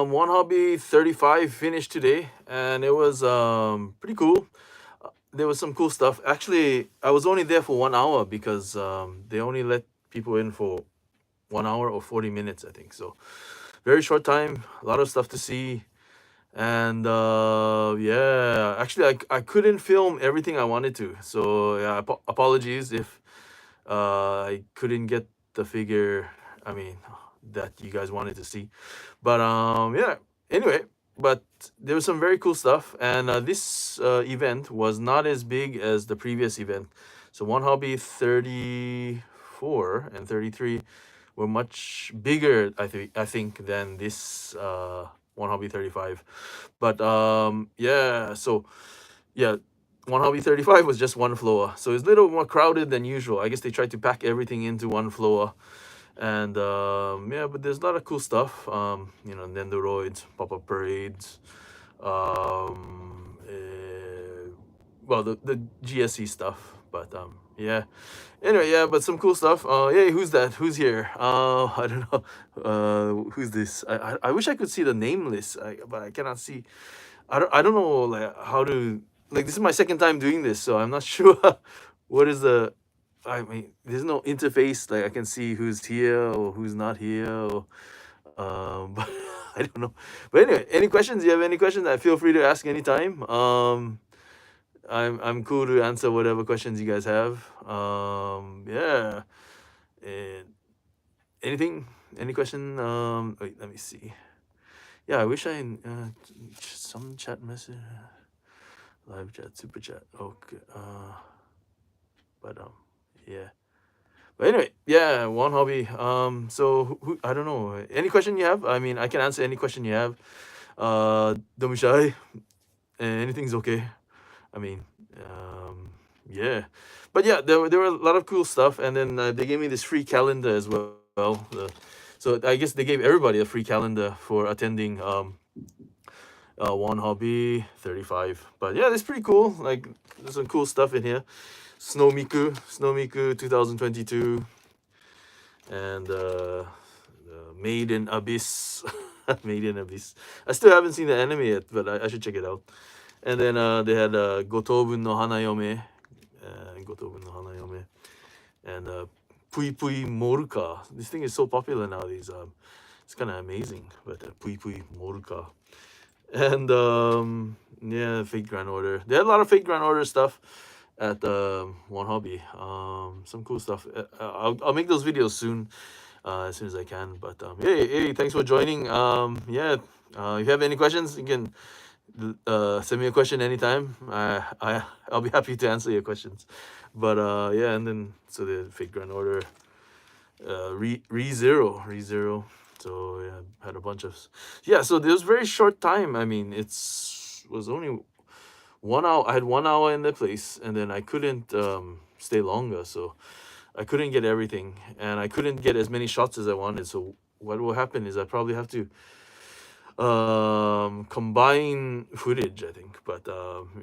Wonhobby 35 finished today, and it was pretty cool. There was some cool stuff. Actually, I was only there for 1 hour because they only let people in for 1 hour or 40 minutes, I think. So very short time, a lot of stuff to see. And yeah, actually, I couldn't film everything I wanted to. So yeah, apologies if I couldn't get the figure. I mean, that you guys wanted to see. But yeah. Anyway, but there was some very cool stuff, and this event was not as big as the previous event. So Wonhobby 34 and 33 were much bigger, I think, than this Wonhobby 35. But yeah, so yeah, Wonhobby 35 was just one floor, so it's a little more crowded than usual. I guess they tried to pack everything into one floor. And yeah, but there's a lot of cool stuff. Nendoroids, pop-up parades, well, the GSC stuff. But yeah. Anyway, yeah, but some cool stuff. Hey, who's that? Who's here? I don't know. Who's this? I wish I could see the name list, but I cannot see. I don't know like how to like. This is my second time doing this, so I'm not sure what is the. I mean, there's no interface like I can see who's here or who's not here. Or, but I don't know. But anyway, any questions? You have any questions? Feel free to ask anytime. I'm cool to answer whatever questions you guys have. Yeah. And anything? Any question? Wait, let me see. Yeah, I wish I some chat message, live chat, super chat. Okay. But yeah. But anyway, yeah, Wonhobby. So who, I don't know. Any question you have? I mean, I can answer any question you have. Don't be shy. Anything's okay. I mean, yeah. But yeah, there were a lot of cool stuff, and then they gave me this free calendar as well. So I guess they gave everybody a free calendar for attending Wonhobby 35. But yeah, it's pretty cool. Like, there's some cool stuff in here. Snowmiku 2022, and Made in Abyss. Made in Abyss. I still haven't seen the anime yet, but I should check it out. And then they had Gotobun no Hanayome, and Pui Pui Moruka. This thing is so popular nowadays. It's kind of amazing, but Pui Pui Moruka. And yeah, Fate Grand Order. They had a lot of Fate Grand Order stuff at Wonhobby. Some cool stuff. I'll make those videos soon, as soon as I can. But hey, thanks for joining. Yeah, if you have any questions, you can send me a question anytime. I'll be happy to answer your questions. But yeah, and then so the Fate Grand Order, Re-Zero. So yeah, had a bunch of so there was very short time. I mean, was only 1 hour. I had 1 hour in the place, and then I couldn't stay longer, so I couldn't get everything, and I couldn't get as many shots as I wanted. So what will happen is I probably have to combine footage, I think. But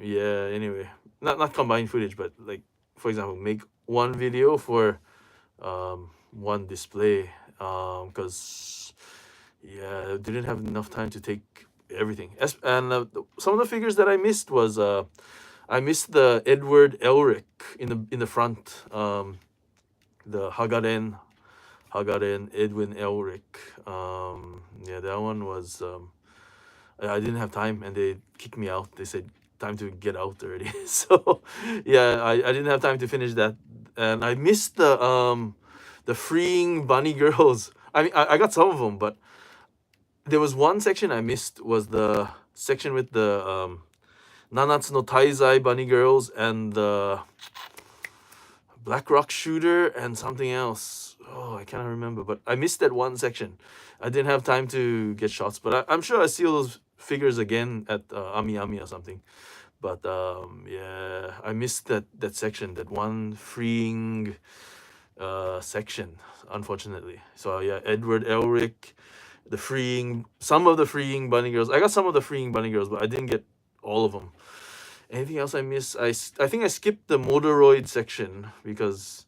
yeah, anyway, not combine footage, but like, for example, make one video for one display, because yeah, I didn't have enough time to take everything. And some of the figures that I missed was I missed the Edward Elric in the front, the Hagaren Edwin Elric. Yeah, that one was I didn't have time, and they kicked me out. They said time to get out already. So yeah, I didn't have time to finish that, and I missed the freeing bunny girls. I mean, I got some of them, but there was one section I missed, was the section with the Nanatsu no Taizai bunny girls and the Black Rock shooter and something else. Oh, I cannot remember, but I missed that one section. I didn't have time to get shots, but I'm sure I see all those figures again at Ami Ami or something. But yeah, I missed that section, that one freeing section, unfortunately. So yeah, Edward Elric, some of the freeing bunny girls. I got some of the freeing bunny girls, but I didn't get all of them. Anything else I missed? I think I skipped the Motoroid section because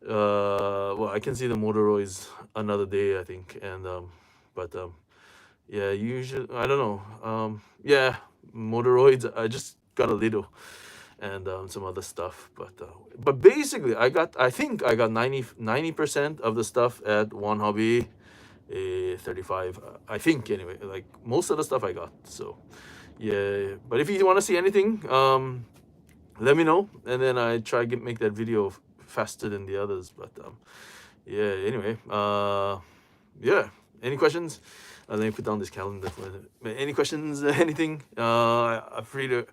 well, I can see the Motoroids another day, I think. And but Yeah, usually I don't know. Yeah, Motoroids. I just got a little, and some other stuff. But basically, I think I got 90% of the stuff at Wonhobby. 35. I think anyway. Like most of the stuff I got. So yeah. But if you want to see anything, let me know, and then I try to make that video faster than the others. But yeah. Anyway. Yeah. Any questions? Let me put down this calendar. Any questions? Anything? I'm free to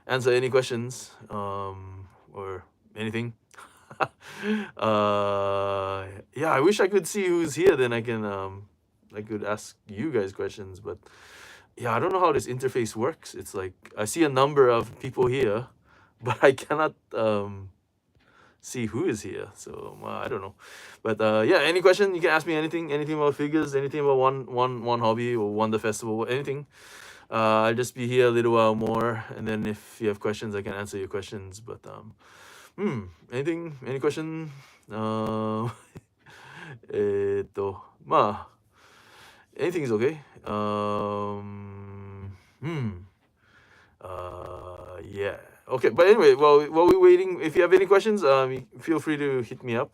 answer any questions. Or anything. Yeah. I wish I could see who's here. Then I could ask you guys questions. But yeah, I don't know how this interface works. It's like I see a number of people here, but I cannot see who is here. So I don't know. But yeah, any question you can ask me anything about figures, anything about one hobby or Wonder Festival, anything. I'll just be here a little while more, and then if you have questions, I can answer your questions. But any question? まあ anything is okay. Yeah. Okay. But anyway, while we're waiting, if you have any questions, feel free to hit me up.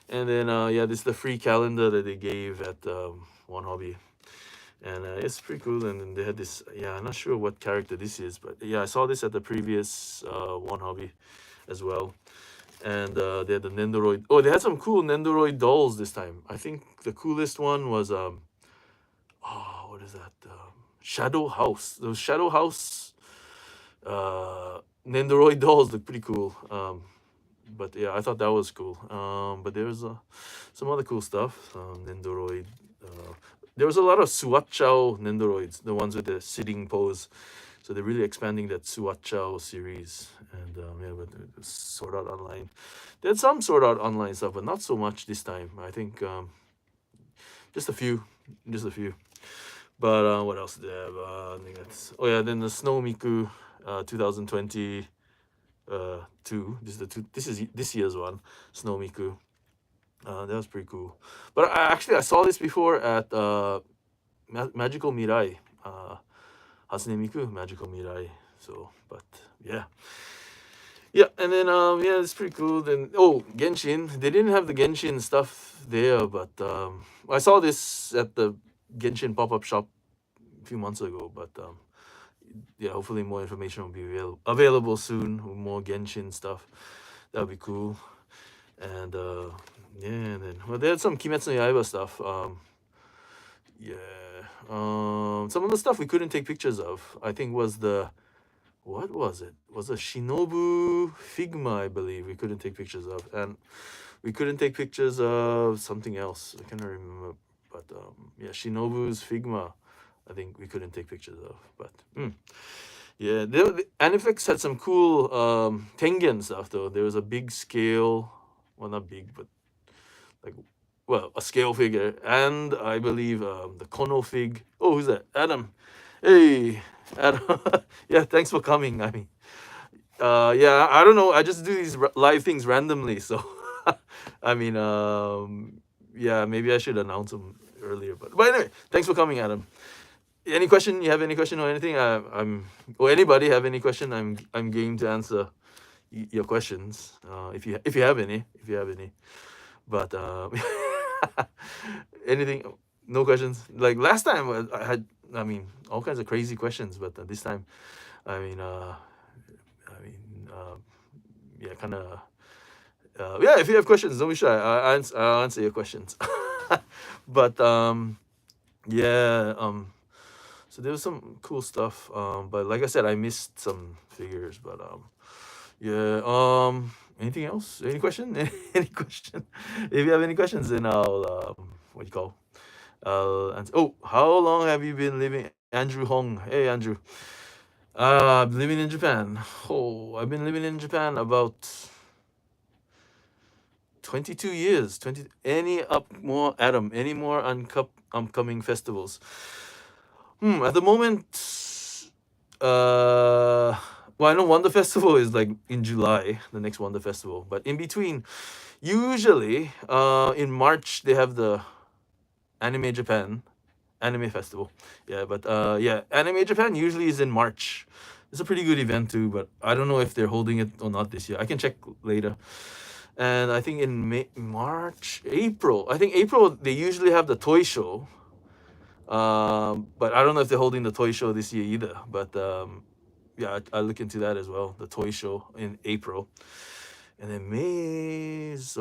And then yeah, this is the free calendar that they gave at Wonhobby, and it's pretty cool. And then they had this. Yeah, I'm not sure what character this is, but yeah, I saw this at the previous Wonhobby as well. And they had the Nendoroid. Oh, they had some cool Nendoroid dolls this time. I think the coolest one was oh, what is that? Shadow House. Those Shadow House Nendoroid dolls look pretty cool. But yeah, I thought that was cool. But there was some other cool stuff. Nendoroid. There was a lot of Suachao Nendoroids, the ones with the sitting pose. So they're really expanding that Suachao series. And yeah, but Sword Art Online. They had some Sword Art Online stuff, but not so much this time. I think just a few. But what else did they have? I think that's. Oh yeah, then the Snow Miku 2020 two. This is this year's one, Snow Miku. That was pretty cool. But I saw this before at Magical Mirai. Hasune Miku Magical Mirai. So, but yeah. Yeah, and then yeah, it's pretty cool. Then Genshin. They didn't have the Genshin stuff there, but I saw this at the Genshin pop-up shop a few months ago. But yeah, hopefully more information will be available soon. More Genshin stuff. That would be cool. And yeah, and then they had some Kimetsu no Yaiba stuff. Yeah. Some of the stuff we couldn't take pictures of. I think was what was it? Was a Shinobu Figma, I believe. We couldn't take pictures of, and we couldn't take pictures of something else. I cannot remember, but yeah, Shinobu's Figma. I think we couldn't take pictures of, but yeah, Anifex had some cool Tengen stuff though. There was a big scale, well not big, but like a scale figure, and I believe the Kono fig. Oh, who's that? Adam. Hey, Adam. Yeah, thanks for coming. I mean, yeah, I don't know. I just do these live things randomly, so I mean, yeah, maybe I should announce them earlier, but anyway, thanks for coming, Adam. Any question? You have any question or anything? Or anybody have any question? I'm game to answer your questions. If you have any, but anything? No questions. Like last time, I had all kinds of crazy questions, but this time, yeah, kind of. Yeah, if you have questions, don't be shy. I'll answer your questions. But yeah. So there was some cool stuff. But like I said, I missed some figures. But yeah. Anything else? Any question? Any question? If you have any questions, then I'll what do you call? I'll answer. Oh, how long have you been living? Andrew Hong. Hey, Andrew. I'm living in Japan. Oh, I've been living in Japan about 22 years. Any more upcoming festivals? At the moment, well, I know Wonder Festival is like in July, the next Wonder Festival. But in between, usually in March they have the Anime Japan, anime festival. Yeah, but yeah, Anime Japan usually is in March. It's a pretty good event too, but I don't know if they're holding it or not this year. I can check later. And I think in March, April. I think April they usually have the toy show. But I don't know if they're holding the toy show this year either. But yeah, I'll look into that as well. The toy show in April, and then May is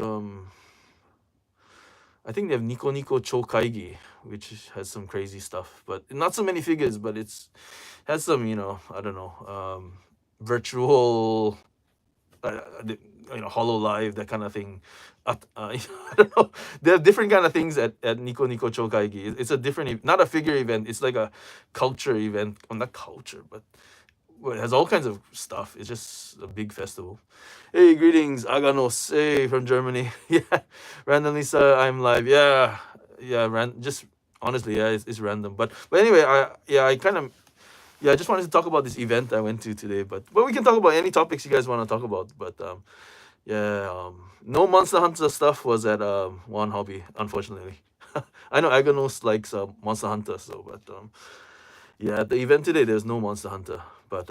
I think they have Nico Nico Cho Kaigi, which has some crazy stuff, but not so many figures. But has some, I don't know, virtual, Hollow Live, that kind of thing. I don't know. There are different kind of things at Nico Nico Cho Kaigi. It's a different, not a figure event. It's like a culture event. Well, not culture, but well, it has all kinds of stuff. It's just a big festival. Hey, greetings, Aganos. Hey, from Germany. Yeah, randomly, sir, I'm live. Yeah, just honestly, yeah, it's random. But anyway, I kind of, I just wanted to talk about this event I went to today. But we can talk about any topics you guys want to talk about. But no Monster Hunter stuff was at Wonhobby, unfortunately. I know Aganos likes Monster Hunter, so yeah, at the event today there's no Monster Hunter. But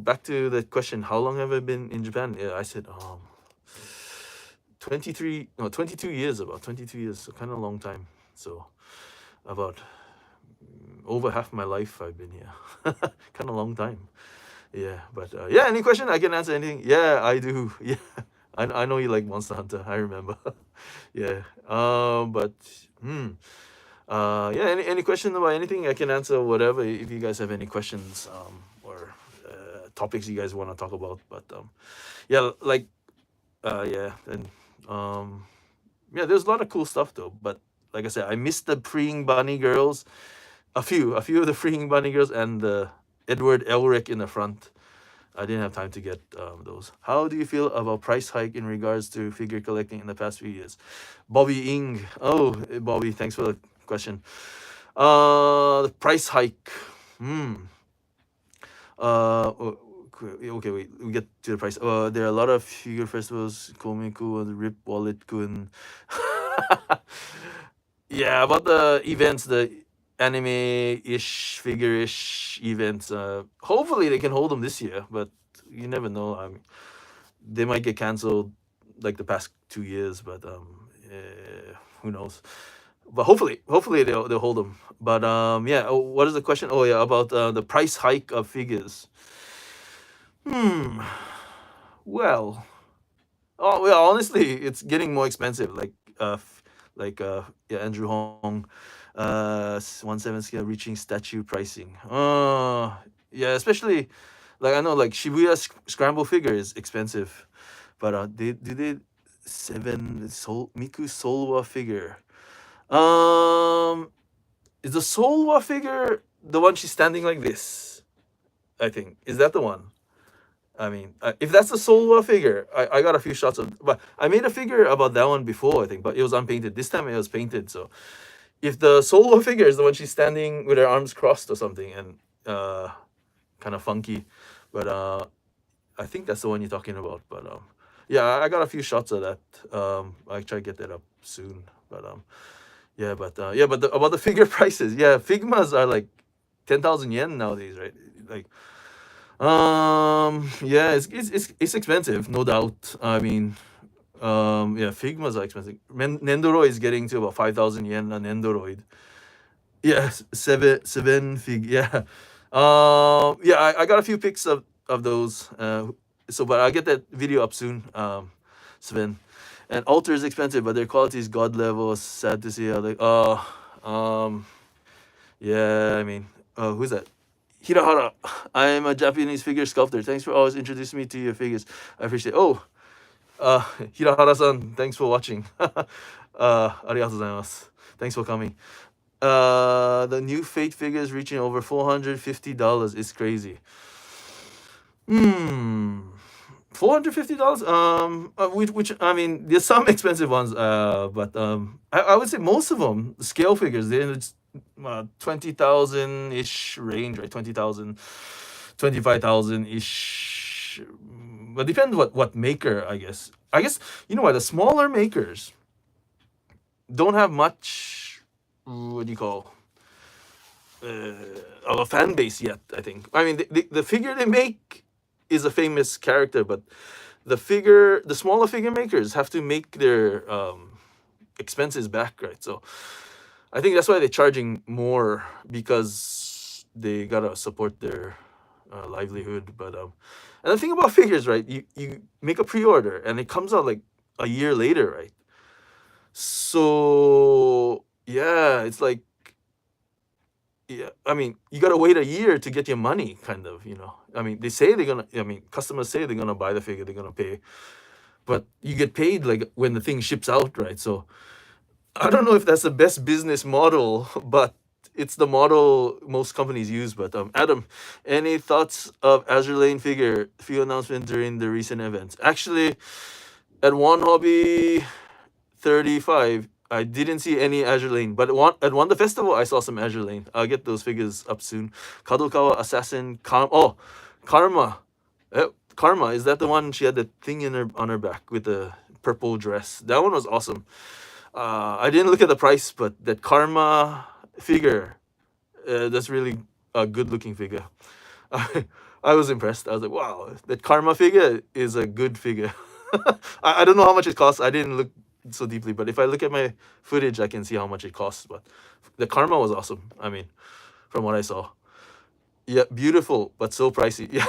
back to the question, how long have I been in Japan? Yeah, I said 22 years, about 22 years, so kind of a long time. So about over half my life I've been here. Kind of long time. Yeah, but yeah, any question? I can answer anything. Yeah, I do. Yeah, I know you like Monster Hunter. I remember. Yeah. Yeah. Any question about anything? I can answer whatever. If you guys have any questions or topics you guys want to talk about. But yeah, like yeah, and yeah, there's a lot of cool stuff though. But like I said, I missed the Freeing Bunny Girls. A few of the Freeing Bunny Girls and the Edward Elric in the front. I didn't have time to get those. How do you feel about price hike in regards to figure collecting in the past few years? Bobby Ing. Oh, Bobby, thanks for the question. The price hike. Okay, wait. We get to the price. There are a lot of figure festivals. Komiku and Rip Wallet Kun. Yeah, about the events, the anime-ish, figure-ish events. Hopefully they can hold them this year, but you never know. I mean, they might get canceled like the past 2 years, but who knows? But hopefully they'll hold them. But yeah. What is the question? Oh yeah, about the price hike of figures. Well, honestly, it's getting more expensive. Yeah, Andrew Hong, 1/7 scale reaching statue pricing. Yeah, especially like I know like Shibuya scramble figure is expensive, but they 7 Miku Solwa figure. Is the Solwa figure the one she's standing like this? I think is that the one. I mean, if that's the Solwa figure, I got a few shots of. But I made a figure about that one before, I think, but it was unpainted. This time it was painted. So, if the Solwa figure is the one she's standing with her arms crossed or something, and kind of funky, but I think that's the one you're talking about. But yeah, I got a few shots of that. I try to get that up soon. But yeah, but about the figure prices, yeah, Figmas are like 10,000 yen nowadays, right? Like. Yeah, it's expensive, no doubt. I mean, yeah, Figmas are expensive. Nendoroid is getting to about 5,000 yen a Nendoroid. Yeah, seven fig. Yeah, yeah. I got a few pics of those. But I'll get that video up soon. Sven, and Alter is expensive, but their quality is god level. Sad to see how they. Yeah. I mean, who's that? Hirahara, I'm a Japanese figure sculptor. Thanks for always introducing me to your figures. I appreciate it. Oh, Hirahara-san, thanks for watching. Arigatou gozaimasu. Thanks for coming. The new Fate figures reaching over $450 is crazy. $450? Which I mean, there's some expensive ones. But I would say most of them, scale figures, they're 20,000 ish range, right? 20,000, 25,000 ish. But depends what maker, I guess. You know what? The smaller makers, don't have much, what do you call, of a fan base yet, I think. I mean, the figure they make is a famous character, but the smaller figure makers have to make their expenses back, right? So I think that's why they're charging more, because they gotta support their livelihood. But and the thing about figures, right? You make a pre-order and it comes out like a year later, right? So yeah, it's like, yeah, I mean, you gotta wait a year to get your money, kind of, you know. I mean, they say they're gonna. I mean, customers say they're gonna buy the figure, they're gonna pay, but you get paid like when the thing ships out, right? So I don't know if that's the best business model, but it's the model most companies use. But Adam, any thoughts of Azure Lane figure few announcement during the recent events? Actually, at Wonhobby 35, I didn't see any Azure Lane, but at Wonder Festival, I saw some Azure Lane. I'll get those figures up soon. Kadokawa Assassin, Karma. Karma, is that the one? She had the thing in her on her back with the purple dress. That one was awesome. I didn't look at the price, but that Karma figure, that's really a good looking figure. I was impressed. I was like, wow, that Karma figure is a good figure. I don't know how much it costs. I didn't look so deeply, but if I look at my footage, I can see how much it costs. But the Karma was awesome. I mean, from what I saw. Yeah, beautiful, but so pricey. Yeah,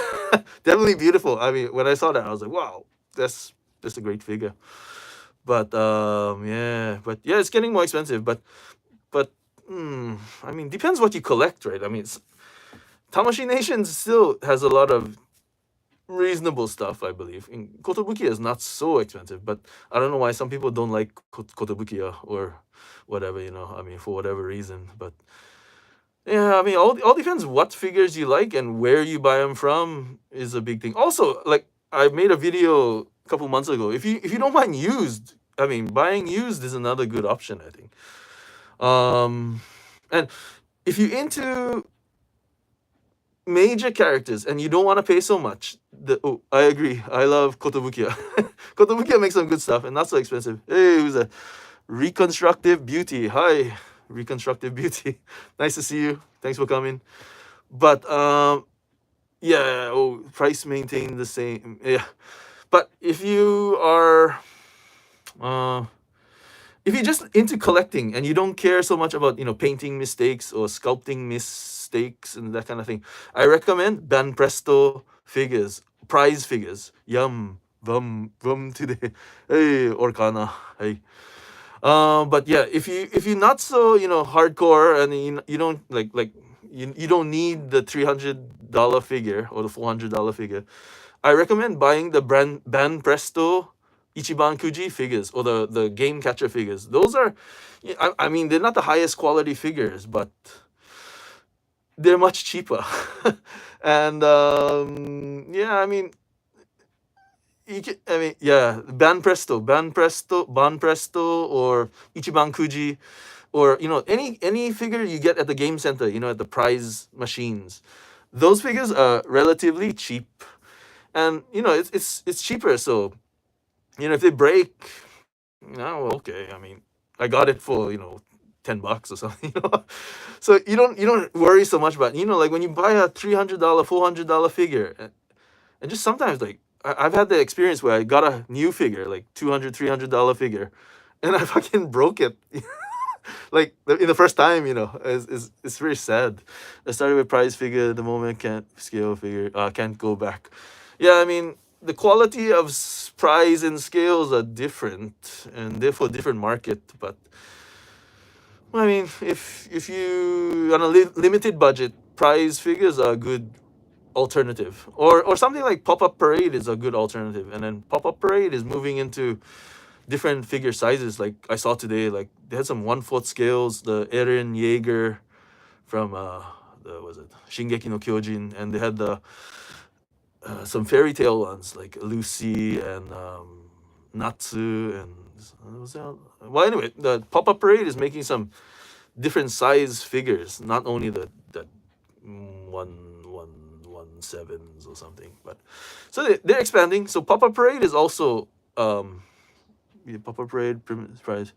definitely beautiful. I mean, when I saw that, I was like, wow, that's a great figure. But yeah, it's getting more expensive. But I mean, depends what you collect, right? I mean, Tamashi Nation still has a lot of reasonable stuff, I believe. In Kotobukiya is not so expensive, but I don't know why some people don't like Kotobukiya or whatever, you know. I mean, for whatever reason. But yeah, I mean, all depends what figures you like and where you buy them from is a big thing. Also, like I made a video a couple months ago. If you don't mind used, I mean, buying used is another good option, I think. And if you're into major characters and you don't want to pay so much, I agree. I love Kotobukiya. Kotobukiya makes some good stuff and not so expensive. Hey, who's a Reconstructive Beauty? Hi, Reconstructive Beauty. Nice to see you. Thanks for coming. But yeah, price maintained the same. Yeah, but if you're just into collecting and you don't care so much about, you know, painting mistakes or sculpting mistakes and that kind of thing, I recommend Ban Presto figures, prize figures. Yum, vum today. Hey, Orkana. Hey. But yeah, if you're not so, you know, hardcore and you don't you don't need the $300 figure or the $400 figure, I recommend buying the Ban Presto Ichiban Kuji figures or the Game Catcher figures. Those are, I mean, they're not the highest quality figures, but they're much cheaper. And yeah, I mean, yeah, Ban Presto, or Ichiban Kuji, or, you know, any figure you get at the game center, you know, at the prize machines. Those figures are relatively cheap, and you know it's cheaper. So, you know, if they break, no, okay. I mean, I got it for, you know, $10 or something. You know, so you don't worry so much about, you know, like when you buy a $300, $400 figure, and just sometimes, like, I've had the experience where I got a new figure, like $200, $300 figure, and I fucking broke it. Like in the first time, you know, it's very sad. I started with prize figure, the moment can't scale figure, can't go back. Yeah, I mean, the quality of prize and scales are different, and therefore different market. But I mean, if you on a limited budget, prize figures are a good alternative, or something like Pop-Up Parade is a good alternative. And then Pop-Up Parade is moving into different figure sizes. Like I saw today, like they had some 1/4 scales, the Eren Yeager from the was it Shingeki no Kyojin, and they had the some fairy tale ones like Lucy and Natsu, and was that, well, anyway, the Pop-Up Parade is making some different size figures, not only the 1/7s or something, but so they're expanding. So Pop-Up Parade is also yeah, Pop-Up Parade prize.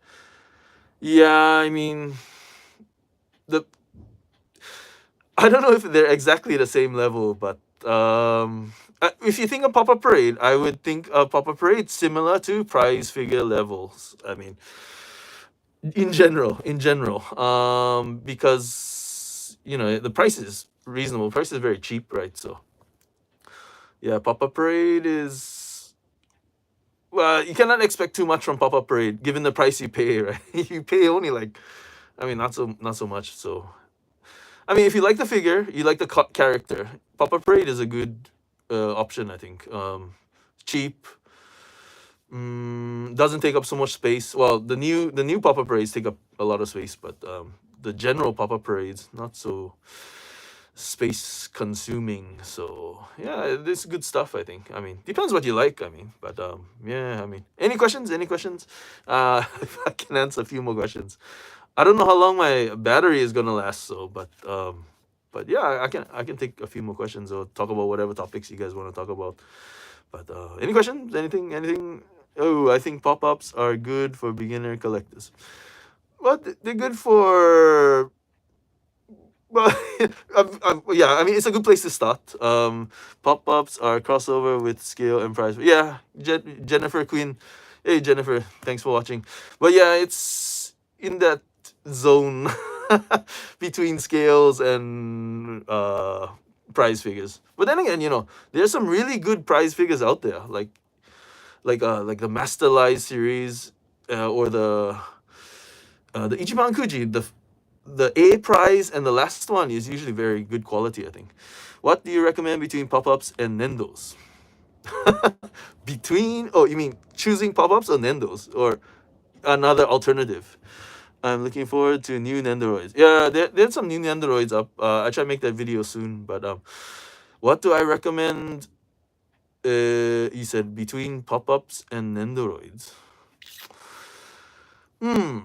Yeah, I mean, the I don't know if they're exactly the same level, but if you think of Pop Up Parade, I would think of Pop Up Parade similar to prize figure levels. I mean, in general, because the price is reasonable. Price is very cheap, right? So yeah, Pop Up Parade is. Well, you cannot expect too much from Pop Up Parade given the price you pay, right? You pay only like, I mean, not so much. So I mean, if you like the figure, you like the character, Papa Parade is a good option, I think. Cheap, doesn't take up so much space. Well, the new Papa Parades take up a lot of space, but the general Papa Parades not so space consuming. So yeah, it's good stuff, I think. I mean, depends what you like. I mean, but yeah. I mean, any questions? Any questions? If I can answer a few more questions. I don't know how long my battery is gonna last, so but yeah, I can take a few more questions or talk about whatever topics you guys want to talk about. But any questions? Anything? Oh, I think pop-ups are good for beginner collectors. Well, they're good for. Well, yeah. I mean, it's a good place to start. Pop-ups are crossover with scale and price. Yeah, Jennifer Queen. Hey, Jennifer. Thanks for watching. But yeah, it's in that zone between scales and prize figures. But then again, there's some really good prize figures out there, like the Master Lies series, or the Ichiban Kuji. The A prize and the last one is usually very good quality, I think. What do you recommend between pop-ups and Nendos? Oh, you mean choosing pop-ups or Nendos or another alternative? I'm looking forward to new Nendoroids. Yeah, there's some new Nendoroids up. I try to make that video soon. But what do I recommend? You said between pop-ups and Nendoroids. Hmm.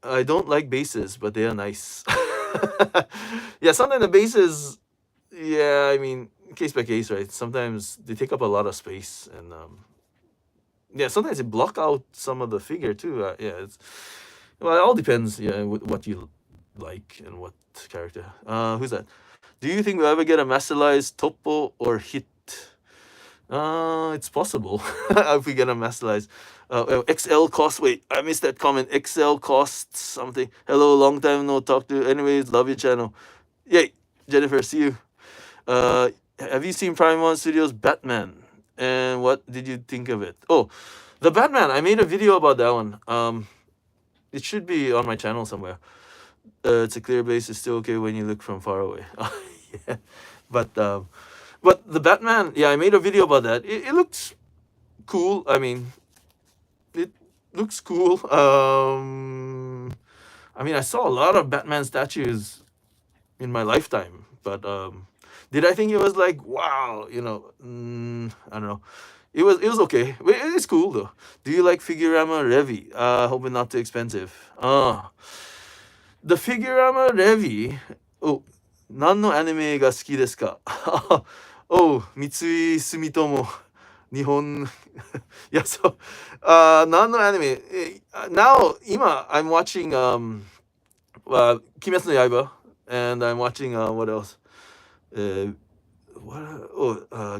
I don't like bases, but they are nice. Yeah, sometimes the bases. Yeah, I mean, case by case, right? Sometimes they take up a lot of space, and yeah, sometimes they block out some of the figure too. Yeah, well, it all depends. Yeah, what you like and what character. Who's that? Do you think we'll ever get a masterized Topo or Hit? It's possible if we get a masterized. XL cost. Wait, I missed that comment. XL costs something. Hello, long time no talk to. Anyways, love your channel. Yay, Jennifer, see you. Have you seen Prime One Studios Batman? And what did you think of it? Oh, the Batman. I made a video about that one. It should be on my channel somewhere. It's a clear base. It's still okay when you look from far away. Yeah, but the Batman. Yeah, I made a video about that. It looks cool. I mean, it looks cool. I mean, I saw a lot of Batman statues in my lifetime, but did I think it was like wow? I don't know. It was okay. It's cool though. Do you like Figurama Revi? Hoping not too expensive. The Figurama Revi. Oh, 何のアニメが好きですか? Oh, Mitsui Sumitomo. Nihon. Yeah, so何のアニメ? Now, I'm watching Kimetsu no Yaiba, and I'm watching what else? Uh,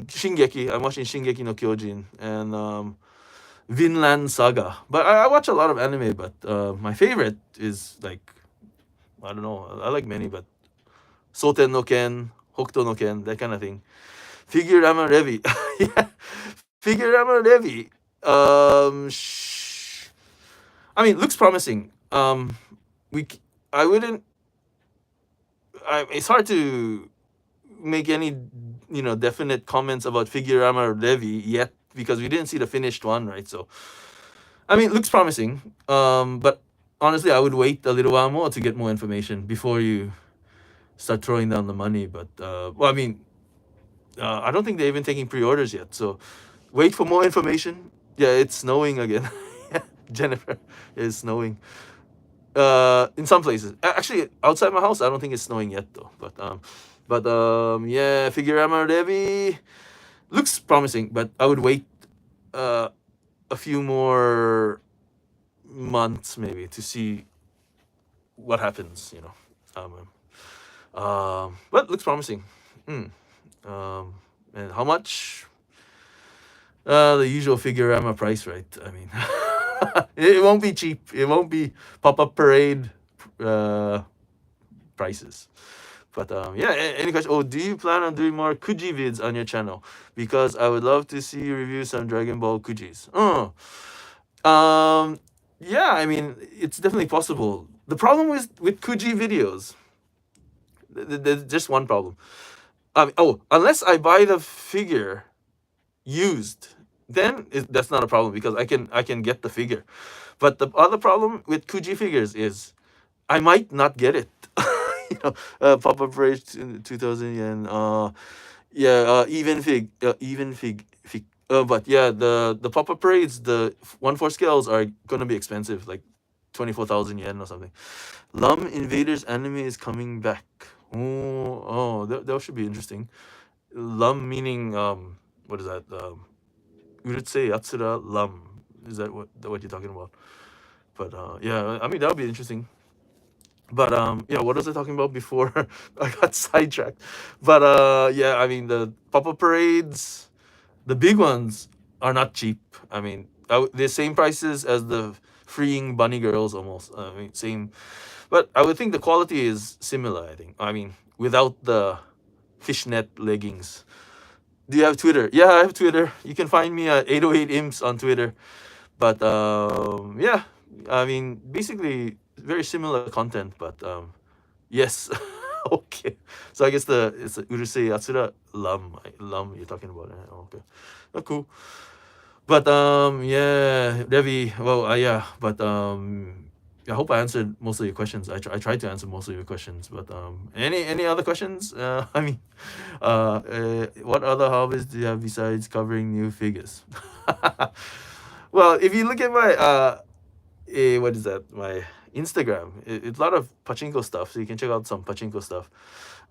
Shingeki. I'm watching Shingeki no Kyojin and Vinland Saga. But I watch a lot of anime, but my favorite is like, I don't know. I like many, but Soten no Ken, Hokuto no Ken, that kind of thing. Figurama Revi. Yeah, Figurama Revi. I mean, looks promising. We, I wouldn't. It's hard to make any, definite comments about Figurama Revi yet because we didn't see the finished one, right? So, I mean, it looks promising. But honestly, I would wait a little while more to get more information before you start throwing down the money. But well, I mean, I don't think they're even taking pre-orders yet. So, wait for more information. Yeah, it's snowing again. Jennifer, it's snowing. In some places, actually, outside my house, I don't think it's snowing yet though. But yeah, Figurama Revi looks promising, but I would wait a few more months maybe to see what happens, but looks promising. And how much? The usual Figurama price, right? I mean, it won't be cheap. It won't be pop-up parade prices. But yeah, any question? Oh, do you plan on doing more Kuji vids on your channel? Because I would love to see you review some Dragon Ball Kujis. Yeah, I mean, it's definitely possible. The problem with Kuji videos, there's just one problem. Unless I buy the figure used, then that's not a problem because I can get the figure. But the other problem with Kuji figures is I might not get it. Pop-up rate 2,000 yen. Even fig. But yeah, the pop-up parades, the 1/4 scales are gonna be expensive, like 24,000 yen or something. Lum Invaders anime is coming back. That should be interesting. Lum meaning what is that? Urutse Yatsura Lum. Is that what you're talking about? But yeah, I mean that would be interesting. But yeah, what was I talking about before? I got sidetracked. But yeah, I mean the pop-up parades, the big ones are not cheap. I mean they're same prices as the freeing bunny girls almost. I mean same, but I would think the quality is similar. I think. I mean without the fishnet leggings. Do you have Twitter? Yeah, I have Twitter. You can find me at 808 Impz on Twitter. But yeah, I mean basically very similar content. But yes, okay. So I guess it's Urusei Yatsura Lum you're talking about. Okay, cool. But yeah, Devi. Well, yeah. But I hope I answered most of your questions. I tried to answer most of your questions. But any other questions? I mean, what other hobbies do you have besides covering new figures? Well, if you look at my what is that? My Instagram. It's a lot of pachinko stuff, so you can check out some pachinko stuff.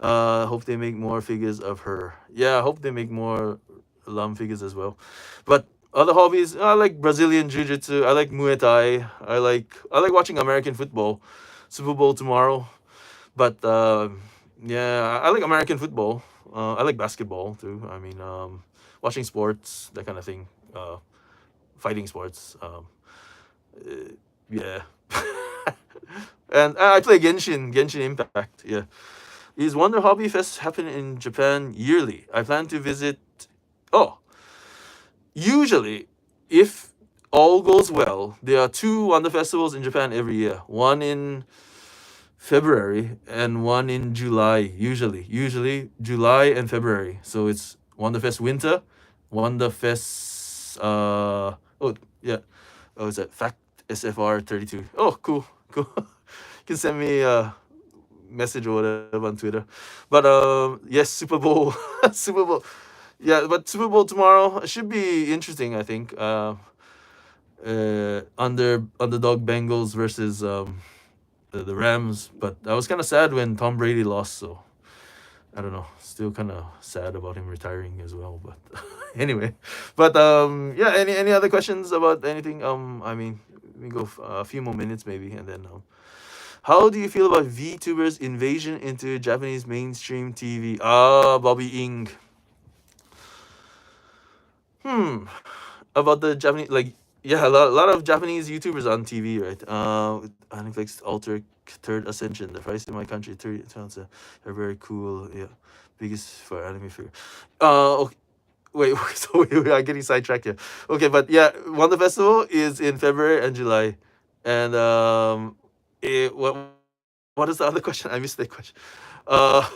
Hope they make more figures of her. Yeah, I hope they make more Lum figures as well. But other hobbies, I like Brazilian Jiu-Jitsu. I like Muay Thai. I like watching American football. Super Bowl tomorrow. But yeah, I like American football. I like basketball too. I mean, watching sports, that kind of thing. Fighting sports. Yeah. And I play Genshin Impact. Yeah. Is Wonder Hobby Fest happen in Japan yearly? I plan to visit. Oh, usually, if all goes well, there are 2 Wonder Festivals in Japan every year. One in February and one in July. Usually July and February. So it's Wonderfest Winter, Wonderfest. Oh yeah. Oh, is that Fact SFR 32? Oh, cool. You can send me a message or whatever on Twitter. But yes, Super Bowl, Super Bowl. Yeah, but Super Bowl tomorrow should be interesting. I think. Underdog Bengals versus the Rams. But I was kind of sad when Tom Brady lost. So I don't know. Still kind of sad about him retiring as well. But anyway, but yeah. Any other questions about anything? I mean, we can go a few more minutes maybe, and then how do you feel about VTubers' invasion into Japanese mainstream TV? Bobby Ing. About the Japanese, like, yeah, a lot of Japanese YouTubers on TV, right? Aniplex Alter Third Ascension, the price in my country, 30 sounds are very cool. Yeah, biggest for anime figure. Okay. Wait, so we are getting sidetracked here. Okay, but yeah, Wonder Festival is in February and July, and what is the other question? I missed that question. Uh,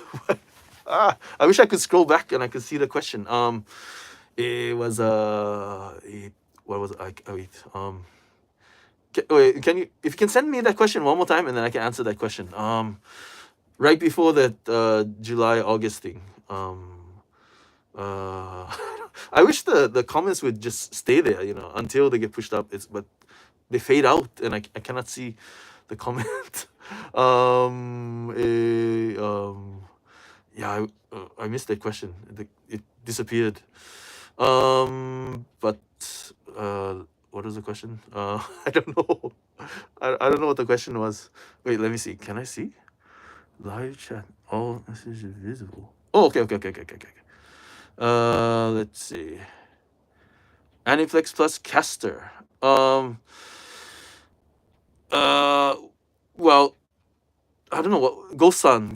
I wish I could scroll back and I could see the question. It was what was it? Wait. Wait, can you if you can send me that question one more time and then I can answer that question. Right before that July August thing. I wish the comments would just stay there, until they get pushed up. But they fade out and I cannot see the comment. Yeah, I missed that question. It disappeared. But what was the question? I don't know. I don't know what the question was. Wait, let me see. Can I see? Live chat. All messages visible. Oh, okay. Let's see. Aniplex plus caster. Well, I don't know what Gosan.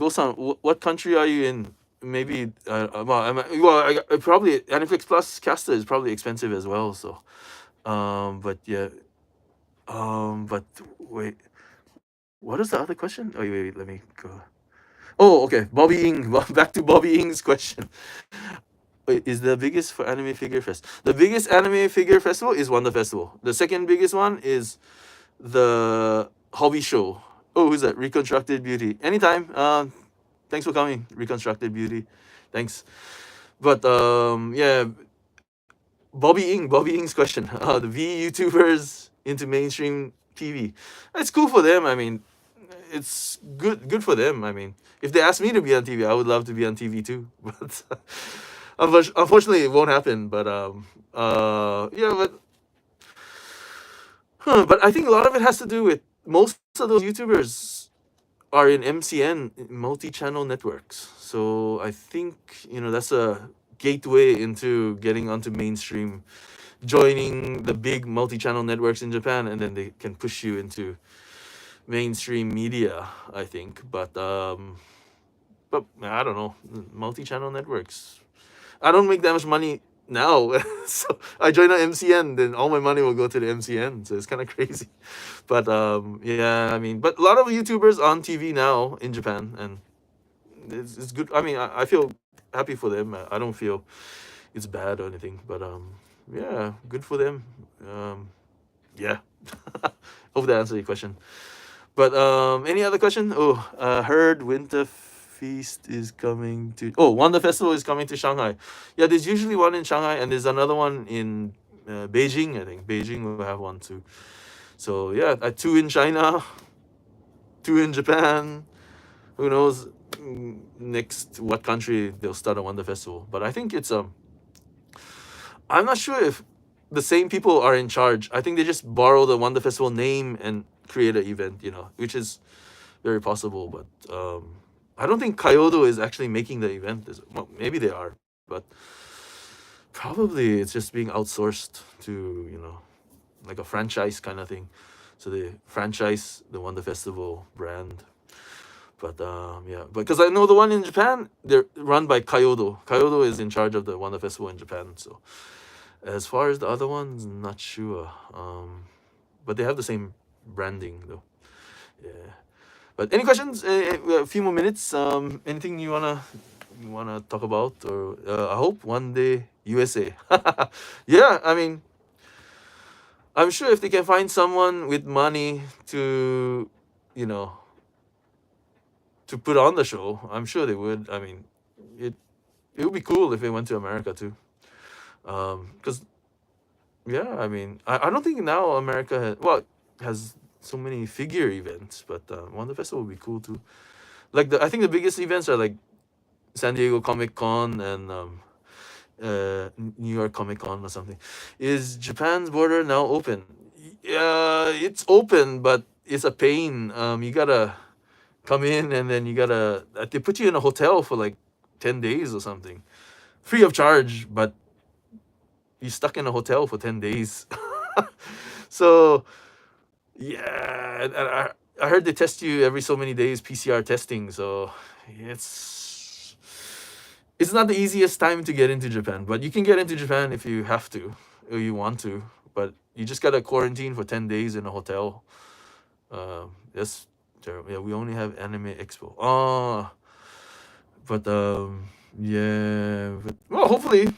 What country are you in? Maybe. Probably Aniplex plus caster is probably expensive as well. So, but yeah. But wait. What is the other question? Oh, wait. Let me go. Oh, okay. Bobby Ing. Back to Bobby Ing's question. Wait, is the biggest for anime figure fest? The biggest anime figure festival is Wonder Festival. The second biggest one is the hobby show. Oh, who's that? Reconstructed Beauty. Anytime. Thanks for coming, Reconstructed Beauty. Thanks. But yeah, Bobby Ing's question. The V YouTubers into mainstream TV. It's cool for them. I mean, it's good for them. I mean, if they ask me to be on TV, I would love to be on TV too. But unfortunately, it won't happen. But yeah, but I think a lot of it has to do with most of those YouTubers are in MCN, multi-channel networks. So I think that's a gateway into getting onto mainstream, joining the big multi-channel networks in Japan, and then they can push you into mainstream media, I think. But I don't know, multi-channel networks. I don't make that much money now, so I join an MCN, then all my money will go to the MCN. So it's kind of crazy. But yeah, I mean, but a lot of YouTubers on TV now in Japan, and it's good. I mean, I feel happy for them. I don't feel it's bad or anything. But yeah, good for them. Yeah. Hope that answered your question. But any other question? Oh, heard Winter Feast is coming to. Oh, Wonder Festival is coming to Shanghai. Yeah, there's usually one in Shanghai, and there's another one in Beijing. I think Beijing will have one too. So yeah, 2 in China, 2 in Japan. Who knows next what country they'll start a Wonder Festival? But I think it's I'm not sure if the same people are in charge. I think they just borrow the Wonder Festival name and create an event, which is very possible. But I don't think Kyoto is actually making the event. Well, maybe they are, but probably it's just being outsourced to like a franchise kind of thing. So they franchise the Wonder Festival brand. But yeah, because I know the one in Japan, they're run by Kyoto. Kyoto is in charge of the Wonder Festival in Japan. So as far as the other ones, not sure. But they have the same branding though. Yeah. But any questions? We have a few more minutes. Anything you wanna talk about? Or I hope one day USA. Yeah, I mean, I'm sure if they can find someone with money to to put on the show, I'm sure they would. I mean, it would be cool if they went to America too. Because yeah, I mean, I don't think now America has so many figure events, but Wonder Festival would be cool too. Like I think the biggest events are like San Diego Comic Con and New York Comic Con or something. Is Japan's border now open? Yeah, it's open, but it's a pain. You gotta come in, and then you gotta they put you in a hotel for like 10 days or something, free of charge, but you're stuck in a hotel for 10 days. So yeah, and I heard they test you every so many days, PCR testing. So it's not the easiest time to get into Japan, but you can get into Japan if you have to or you want to. But you just gotta quarantine for 10 days in a hotel. That's terrible. Yeah, we only have Anime Expo. But yeah. But, well, hopefully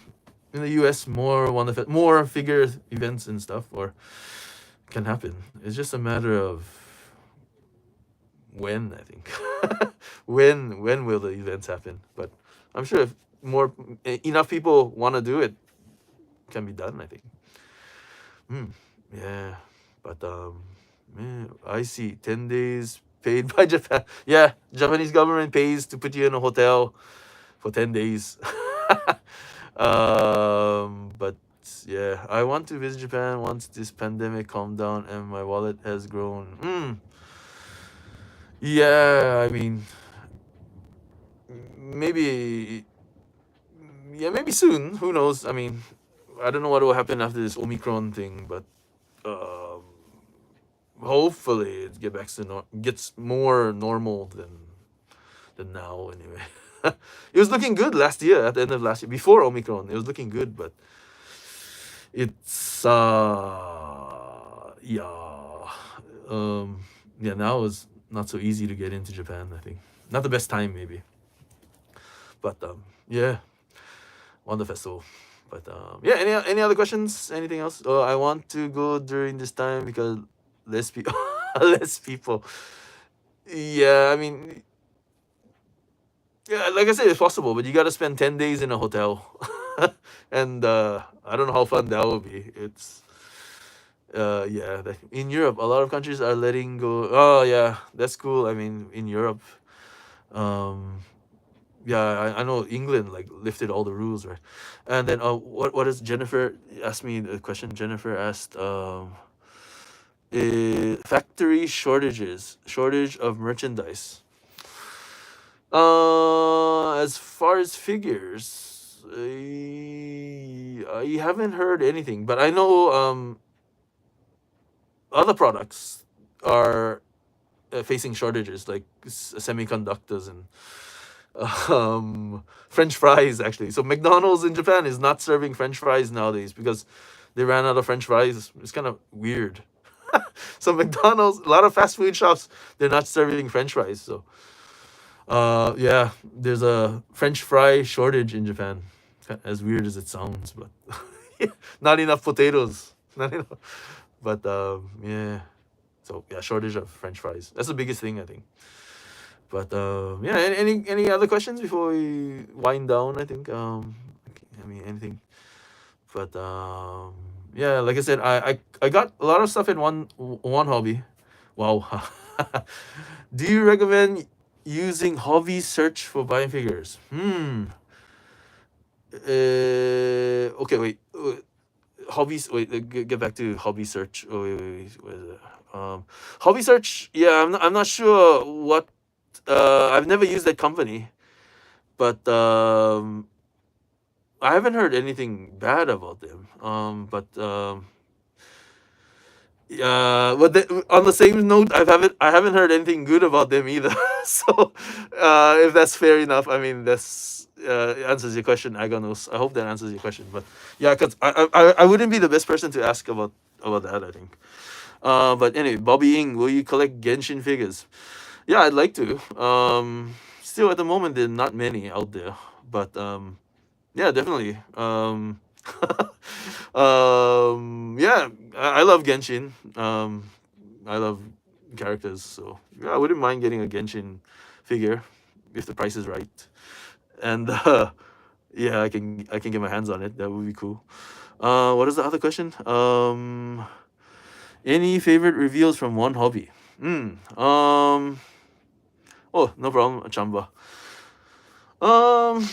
in the US more figure events and stuff can happen. It's just a matter of when, I think. when will the events happen? But I'm sure if enough people want to do it, can be done, I think. Yeah, but man, I see 10 days paid by Japan. Yeah, Japanese government pays to put you in a hotel for 10 days. But Vids. Yeah, I want to visit Japan once this pandemic calmed down and my wallet has grown. Yeah, I mean, maybe, yeah, maybe soon. Who knows? I mean, I don't know what will happen after this Omicron thing, but hopefully it gets more normal than now. Anyway, it was looking good last year. At the end of last year, before Omicron, it was looking good, but it's yeah, now it's not so easy to get into Japan. I think not the best time maybe, but yeah, Wonder Festival. But yeah, any other questions? Anything else? Oh, I want to go during this time because less people, less people. Yeah, I mean, yeah, like I said, it's possible, but you got to spend 10 days in a hotel, and I don't know how fun that will be. It's yeah, in Europe, a lot of countries are letting go. Oh yeah, that's cool. I mean, in Europe, um, yeah, I know England like lifted all the rules, right? And then what is Jennifer asked me the question? Jennifer asked, factory shortage of merchandise. As far as figures, I haven't heard anything, but I know other products are facing shortages like semiconductors and French fries actually. So McDonald's in Japan is not serving French fries nowadays because they ran out of French fries. It's kind of weird. So McDonald's, a lot of fast food shops, they're not serving French fries. So yeah, there's a French fry shortage in Japan. As weird as it sounds, but not enough potatoes. Not enough. But yeah. So yeah, shortage of French fries. That's the biggest thing I think. But yeah, any other questions before we wind down? I think I mean anything. But yeah, like I said, I got a lot of stuff in Wonhobby. Wow. Do you recommend using hobby search for buying figures? Okay, wait. Hobbies. Wait, get back to hobby search. Oh, wait. Where is it? Hobby search. Yeah, I'm not sure what. I've never used that company, but I haven't heard anything bad about them. But on the same note, I haven't heard anything good about them either. So, if that's fair enough, I mean that's answers your question, Aganos. I hope that answers your question. But yeah, cause I wouldn't be the best person to ask about that. I think. But anyway, Bobby Ing, will you collect Genshin figures? Yeah, I'd like to. Still at the moment, there are not many out there, but yeah, definitely. Yeah, I love Genshin. I love characters, so yeah, I wouldn't mind getting a Genshin figure if the price is right, and yeah, I can get my hands on it. That would be cool. What is the other question? Any favorite reveals from Wonhobby? Oh, no problem, Chamba. Um,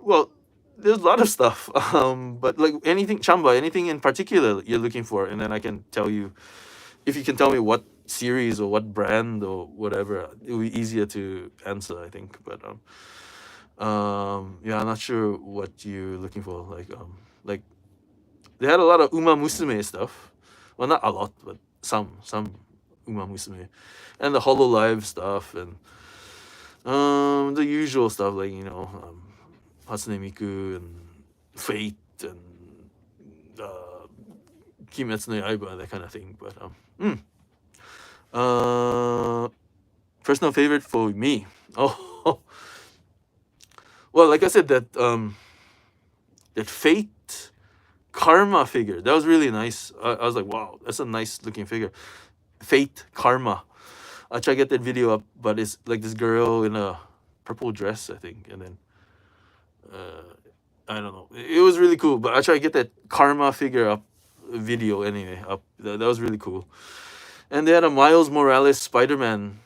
well, there's a lot of stuff. But like anything, Chamba, anything in particular you're looking for, and then I can tell you if you can tell me what series or what brand or whatever, it'll be easier to answer, I think. But yeah, I'm not sure what you're looking for. Like they had a lot of Uma Musume stuff. Well, not a lot, but some Uma Musume, and the Hololive stuff, and the usual stuff like Hatsune Miku and Fate and Kimetsu no Yaiba, that kind of thing. But personal favorite for me. Oh, well, like I said, that Fate Karma figure, that was really nice. I was like, wow, that's a nice looking figure. Fate Karma. I'll try to get that video up, but it's like this girl in a purple dress, I think, and then I don't know. It was really cool, but I try to get that Karma figure up video anyway up. That was really cool. And they had a Miles Morales Spider-Man.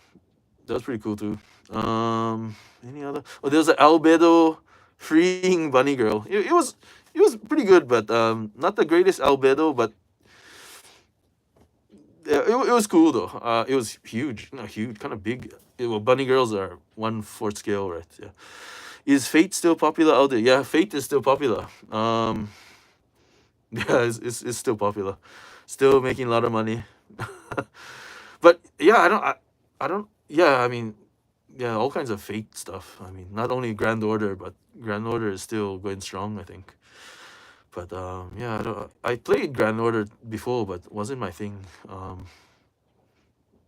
That was pretty cool too. Any other? Oh, there was an Albedo Freeing Bunny Girl. It was pretty good, but not the greatest albedo, but it was cool though. It was huge, not huge, kind of big. Well, Bunny Girls are 1/4 scale, right? Yeah. Is Fate still popular out there? Yeah, Fate is still popular. Yeah, it's still popular. Still making a lot of money. But yeah, I don't. Yeah, I mean, yeah, all kinds of Fate stuff. I mean, not only Grand Order, but Grand Order is still going strong, I think. But yeah, I played Grand Order before, but wasn't my thing.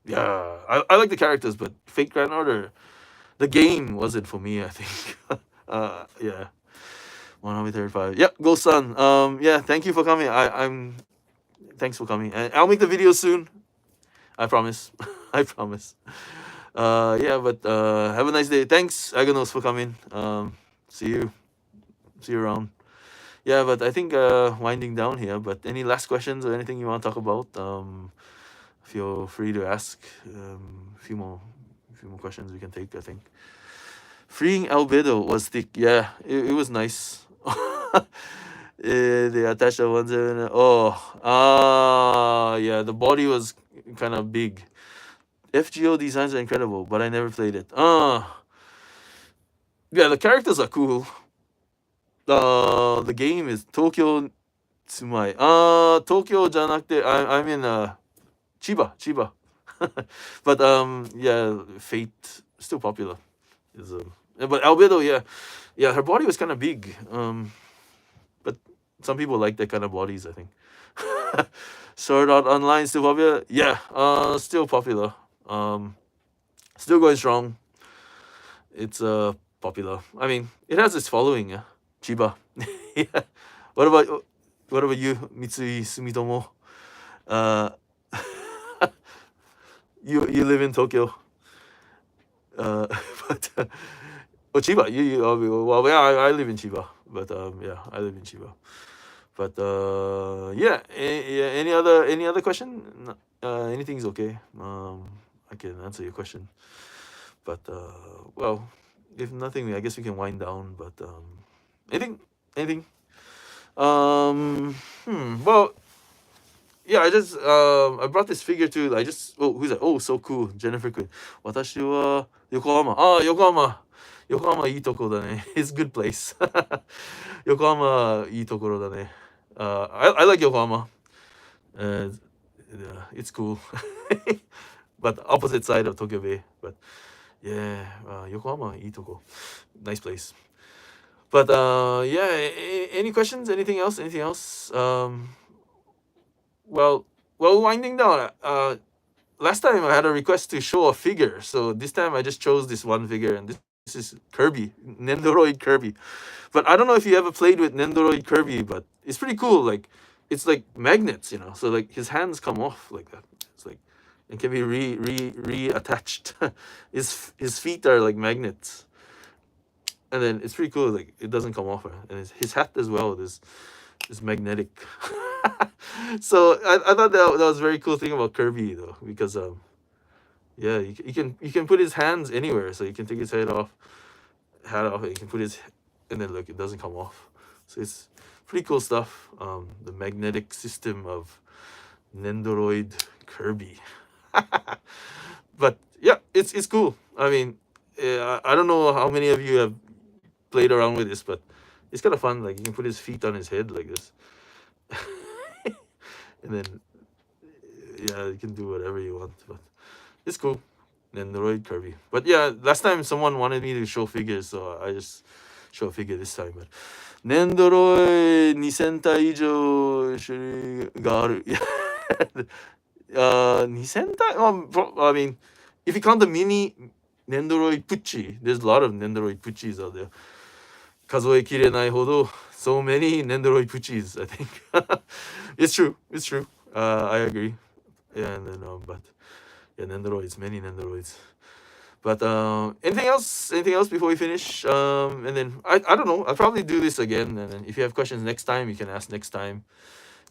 Yeah, I like the characters, but Fate Grand Order, the game wasn't for me, I think. Yeah. Wonhobby 35. Yeah, Go Sun. Yeah, thank you for coming. Thanks for coming. And I'll make the video soon. I promise. I promise. Yeah, but have a nice day. Thanks, Aganos, for coming. See you. See you around. Yeah, but I think winding down here. But any last questions or anything you want to talk about? Feel free to ask. A few more questions we can take, I think. Freeing Albedo was thick. Yeah, it was nice. They attached a 1/7. Oh, yeah, the body was kind of big. FGO designs are incredible, but I never played it. Yeah, the characters are cool. The game is Tokyo Tsumai. Tokyo じゃなくて I'm in Chiba. But yeah, Fate still popular. But Albedo, yeah, her body was kind of big. But some people like that kind of bodies, I think. Sword Art Online still popular? Yeah, still popular. Still going strong. It's popular. I mean, it has its following. Yeah, Chiba. Yeah. What about you, Mitsui Sumitomo? You live in Tokyo. But Chiba. Well, yeah, I live in Chiba. But yeah, I live in Chiba. But yeah, any other question? Anything's okay. I can answer your question. But well, if nothing, I guess we can wind down. But anything? Well, yeah, I brought this figure too. Who's that? Oh, so cool, Jennifer Quinn. 私は横浜。横浜いいとこだね。It's a good place. 横浜いいところだね。I like Yokohama. Yeah, it's cool. But opposite side of Tokyo Bay. But yeah, Yokohamaいいとこ. Nice place. But yeah, any questions? Anything else? Well, winding down. Last time I had a request to show a figure, so this time I just chose this one figure, and this is Kirby, Nendoroid Kirby. But I don't know if you ever played with Nendoroid Kirby, but it's pretty cool. Like, it's like magnets, so like his hands come off like that. It's like it can be reattached. His feet are like magnets, and then it's pretty cool. Like, it doesn't come off, and his hat as well is magnetic. So I thought that was a very cool thing about Kirby though, because yeah, you can put his hands anywhere, so you can take his hat off, and you can put his, and then look, it doesn't come off. So it's pretty cool stuff. The magnetic system of Nendoroid Kirby. But yeah, it's cool. I mean, I don't know how many of you have played around with this, but it's kind of fun. Like, you can put his feet on his head like this. And then, yeah, you can do whatever you want, but it's cool. Nendoroid Kirby. But yeah, last time someone wanted me to show figures, so I just show a figure this time. But Nendoroid 2000体以上種類がある。2000体? I mean, if you count the mini Nendoroid Pucci, there's a lot of Nendoroid Puccis out there. 数えきれないほど so many Nendoroid Puccis, I think. It's true. I agree. Yeah, and then but yeah, Nendoroids, many Nendoroids. But anything else before we finish? And then I don't know, I'll probably do this again, and then if you have questions next time, you can ask next time,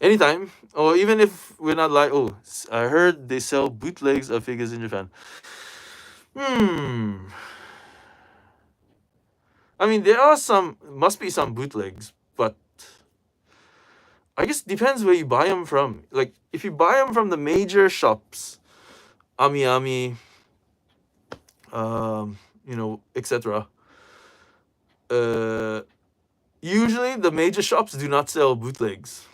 anytime, or even if we're not like, oh, I heard they sell bootlegs of figures in Japan. I mean, must be some bootlegs, but I guess depends where you buy them from. Like, if you buy them from the major shops, Ami, etc. Usually the major shops do not sell bootlegs.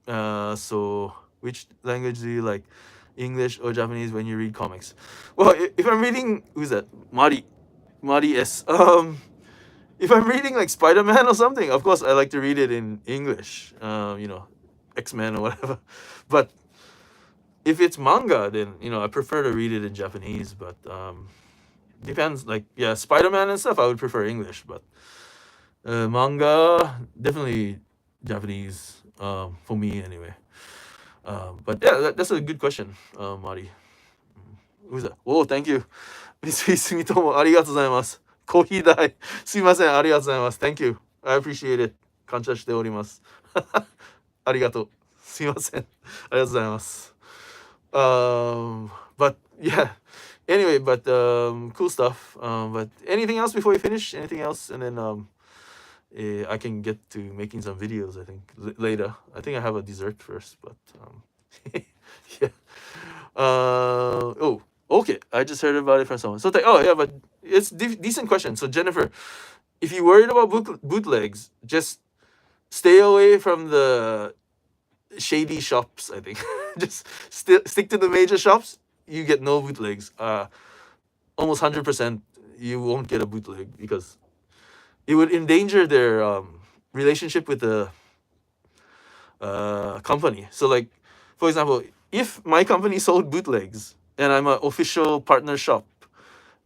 So which language do you like, English or Japanese, when you read comics? Well, if I'm reading, who's that? Mari S. If I'm reading like Spider-Man or something, of course I like to read it in English. X-Men or whatever. But if it's manga, then I prefer to read it in Japanese. But depends. Like, yeah, Spider-Man and stuff, I would prefer English. But manga, definitely Japanese, for me anyway. But yeah, that's a good question, Mari. Who's that? Oh, thank you. 三井住友、ありがとうございます。コーヒー代、すいません、ありがとうございます。Thank you. I appreciate it. 感謝しております。ありがとう。すいません。ありがとうございます。But yeah. Anyway, but cool stuff. But anything else before we finish? Anything else? And then I can get to making some videos, I think, later. I think I have a dessert first, but yeah. Oh, okay. I just heard about it from someone. So, yeah, but it's decent question. So, Jennifer, if you're worried about bootlegs, just stay away from the shady shops, I think. Just stick to the major shops. You get no bootlegs. Almost 100% you won't get a bootleg, because it would endanger their relationship with the company. So, like, for example, if my company sold bootlegs and I'm an official partner shop,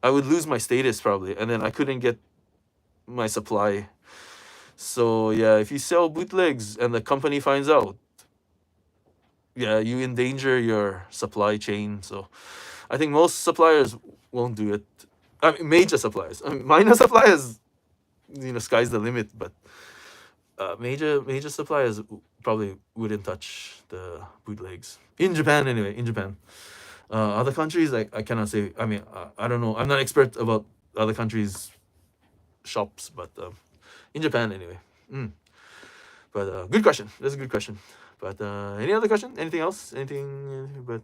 I would lose my status probably, and then I couldn't get my supply. So yeah, if you sell bootlegs and the company finds out, yeah, you endanger your supply chain. So I think most suppliers won't do it. I mean, major suppliers. I mean, minor suppliers, sky's the limit. But major suppliers probably wouldn't touch the bootlegs in Japan anyway. In Japan, other countries, I cannot say. I mean, I don't know. I'm not expert about other countries' shops, but in Japan anyway. But good question. That's a good question. But any other question? Anything else? Anything? But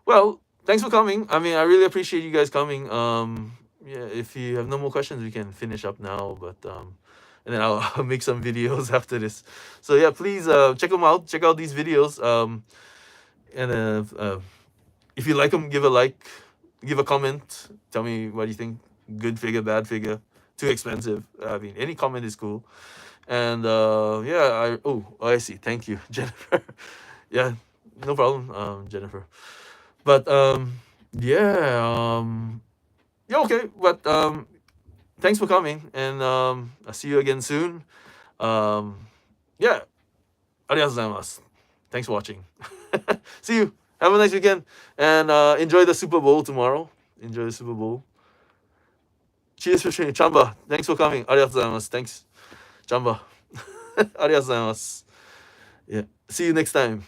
well, thanks for coming. I mean, I really appreciate you guys coming. Yeah, if you have no more questions, we can finish up now. But and then I'll make some videos after this. So yeah, please check them out. Check out these videos. And if you like them, give a like, give a comment. Tell me what you think. Good figure, bad figure, too expensive. I mean, any comment is cool. And yeah, I see. Thank you, Jennifer. Yeah, no problem, Jennifer. But yeah, okay. But thanks for coming, and I'll see you again soon. Yeah, ありがとうございます. Thanks for watching. See you. Have a nice weekend, and enjoy the Super Bowl tomorrow. Enjoy the Super Bowl. Cheers for streaming. Chamba, thanks for coming. ありがとうございます. Thanks, Chamba. ありがとうございます. Yeah. See you next time.